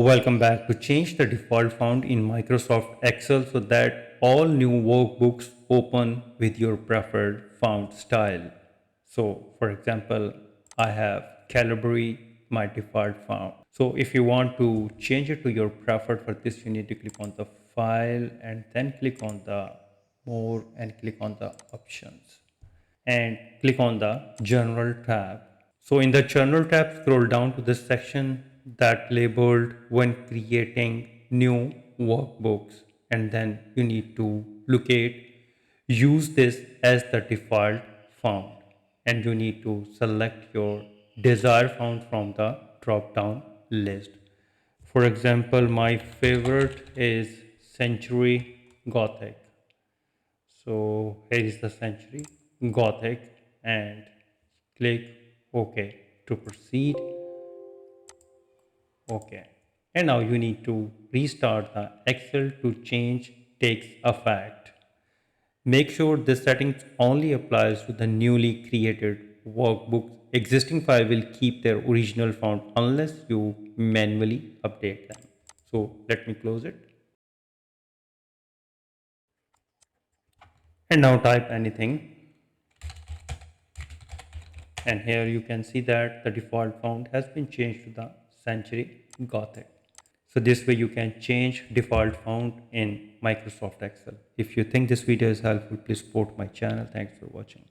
Welcome back. To change the default font in Microsoft Excel so that all new workbooks open with your preferred font style. So for example, I have Calibri, my default font. So if you want to change it to your preferred, for this you need to click on the file and then click on the more and click on the options and click on the General tab. So in the General tab, scroll down to the section that labeled when creating new workbooks, and then you need to locate use this as the default font, and you need to select your desired font from the drop down list. For example, my favorite is Century Gothic. So here is the Century Gothic and click OK to proceed. OK. And now you need to restart the Excel to change takes effect. Make sure this settings only applies to the newly created workbooks. Existing file will keep their original font unless you manually update them. So let me close it. And now type anything. And here you can see that the default font has been changed to the Century Gothic. So this way you can change default font in Microsoft Excel. If you think this video is helpful, please support my channel. Thanks for watching.